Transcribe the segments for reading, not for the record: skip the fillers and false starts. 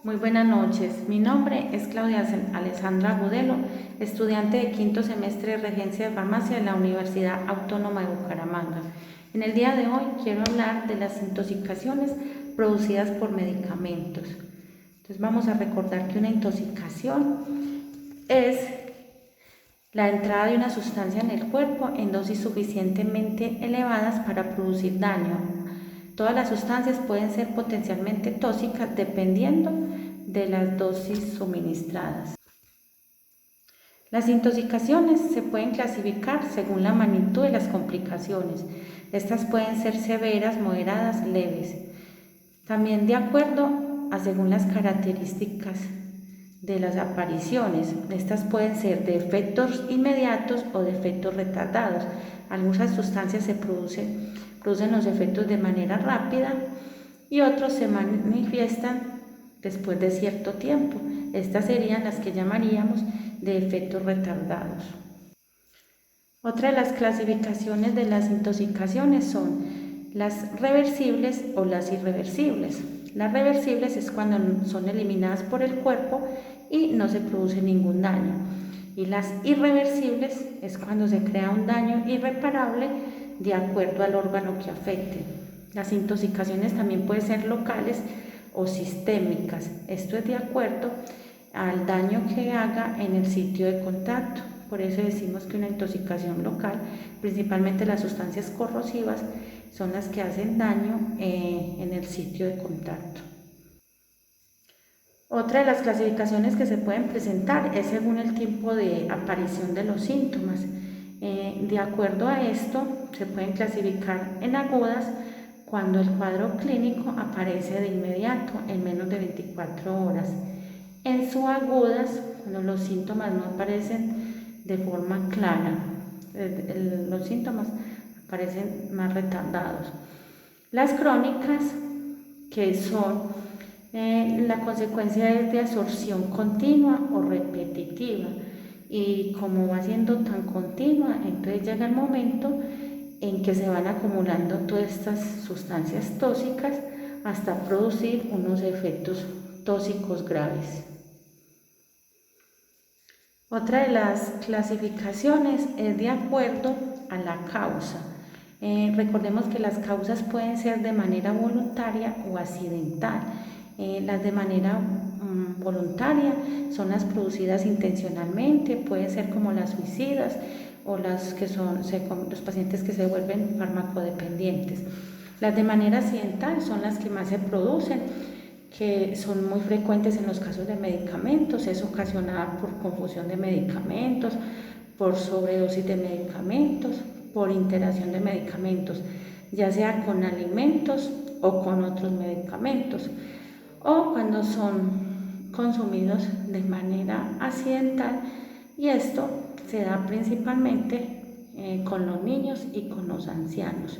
Muy buenas noches, mi nombre es Claudia Alessandra Agudelo, estudiante de quinto semestre de Regencia de Farmacia de la Universidad Autónoma de Bucaramanga. En el día de hoy quiero hablar de las intoxicaciones producidas por medicamentos. Entonces vamos a recordar que una intoxicación es la entrada de una sustancia en el cuerpo en dosis suficientemente elevadas para producir daño. Todas las sustancias pueden ser potencialmente tóxicas dependiendo de las dosis suministradas. Las intoxicaciones se pueden clasificar según la magnitud de las complicaciones. Estas pueden ser severas, moderadas, leves. También de acuerdo a según las características de las apariciones. Estas pueden ser de efectos inmediatos o de efectos retardados. Algunas sustancias producen los efectos de manera rápida y otros se manifiestan después de cierto tiempo. Estas serían las que llamaríamos de efectos retardados. Otra de las clasificaciones de las intoxicaciones son las reversibles o las irreversibles. Las reversibles es cuando son eliminadas por el cuerpo y no se produce ningún daño. Y las irreversibles es cuando se crea un daño irreparable de acuerdo al órgano que afecte. Las intoxicaciones también pueden ser locales o sistémicas. Esto es de acuerdo al daño que haga en el sitio de contacto. Por eso decimos que una intoxicación local, principalmente las sustancias corrosivas, son las que hacen daño en el sitio de contacto. Otra de las clasificaciones que se pueden presentar es según el tiempo de aparición de los síntomas. De acuerdo a esto, se pueden clasificar en agudas cuando el cuadro clínico aparece de inmediato, en menos de 24 horas. En subagudas, cuando los síntomas no aparecen de forma clara, los síntomas aparecen más retardados. Las crónicas, que son la consecuencia es de absorción continua o repetitiva, y como va siendo tan continua, entonces llega el momento en que se van acumulando todas estas sustancias tóxicas hasta producir unos efectos tóxicos graves. Otra de las clasificaciones es de acuerdo a la causa. Recordemos que las causas pueden ser de manera voluntaria o accidental. Las de manera voluntaria son las producidas intencionalmente, pueden ser como las suicidas o las que son los pacientes que se vuelven farmacodependientes. Las de manera accidental son las que más se producen, que son muy frecuentes en los casos de medicamentos. Es ocasionada por confusión de medicamentos, por sobredosis de medicamentos, por interacción de medicamentos, ya sea con alimentos o con otros medicamentos, o cuando son consumidos de manera accidental, y esto se da principalmente con los niños y con los ancianos.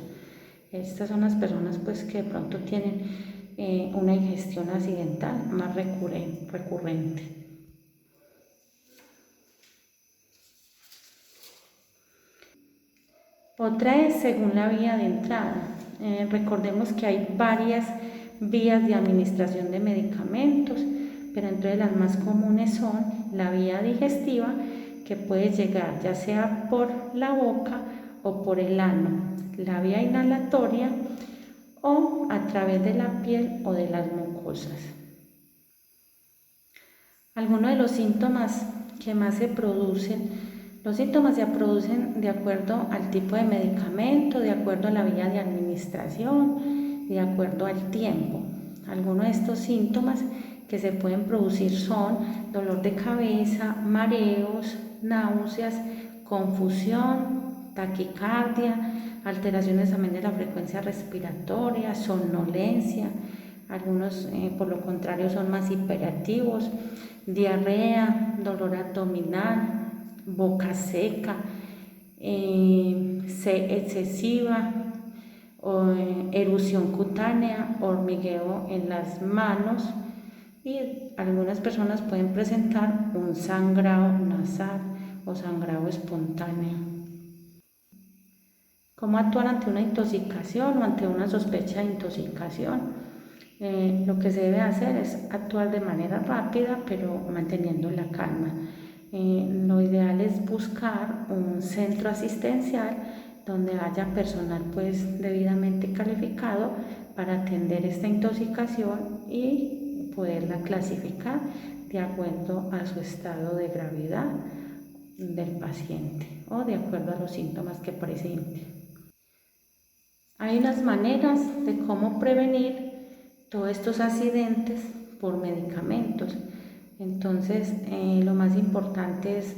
Estas son las personas pues que de pronto tienen una ingestión accidental más recurrente. Otra es según la vía de entrada. Recordemos que hay varias vías de administración de medicamentos, pero entre las más comunes son la vía digestiva, que puede llegar ya sea por la boca o por el ano, la vía inhalatoria o a través de la piel o de las mucosas. Algunos de los síntomas que más se producen, los síntomas se producen de acuerdo al tipo de medicamento, de acuerdo a la vía de administración, de acuerdo al tiempo. Algunos de estos síntomas que se pueden producir son dolor de cabeza, mareos, náuseas, confusión, taquicardia, alteraciones también de la frecuencia respiratoria, somnolencia. Algunos, por lo contrario, son más hiperactivos, diarrea, dolor abdominal, boca seca, sed excesiva, erupción cutánea, hormigueo en las manos, y algunas personas pueden presentar un sangrado nasal o sangrado espontáneo. ¿Cómo actuar ante una intoxicación o ante una sospecha de intoxicación? Lo que se debe hacer es actuar de manera rápida, pero manteniendo la calma. Lo ideal es buscar un centro asistencial donde haya personal pues debidamente calificado para atender esta intoxicación y poderla clasificar de acuerdo a su estado de gravedad del paciente o de acuerdo a los síntomas que presente. Hay unas maneras de cómo prevenir todos estos accidentes por medicamentos. Entonces, lo más importante es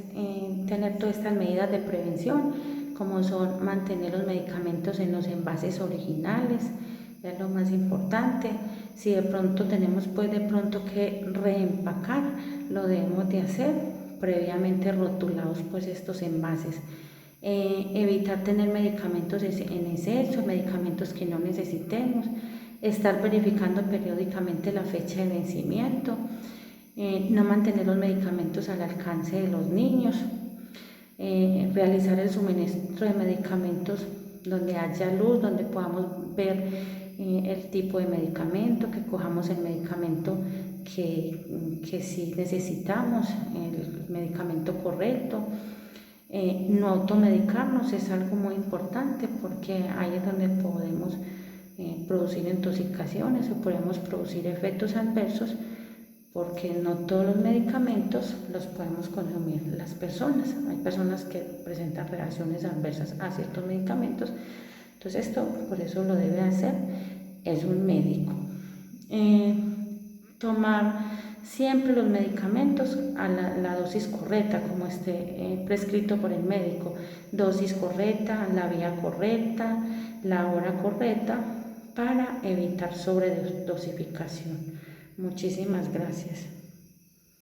tener todas estas medidas de prevención, como son mantener los medicamentos en los envases originales, es lo más importante. Si de pronto tenemos que reempacar, lo debemos de hacer previamente rotulados pues estos envases. Evitar tener medicamentos en exceso, medicamentos que no necesitemos, estar verificando periódicamente la fecha de vencimiento, no mantener los medicamentos al alcance de los niños, realizar el suministro de medicamentos donde haya luz, donde podamos ver el tipo de medicamento, que cojamos el medicamento que sí necesitamos, el medicamento correcto. No automedicarnos es algo muy importante porque ahí es donde podemos producir intoxicaciones o podemos producir efectos adversos, porque no todos los medicamentos los podemos consumir las personas. Hay personas que presentan reacciones adversas a ciertos medicamentos, entonces esto por eso lo debe hacer es un médico. Tomar siempre los medicamentos a la dosis correcta, como esté prescrito por el médico, dosis correcta, la vía correcta, la hora correcta, para evitar sobredosificación. Muchísimas gracias.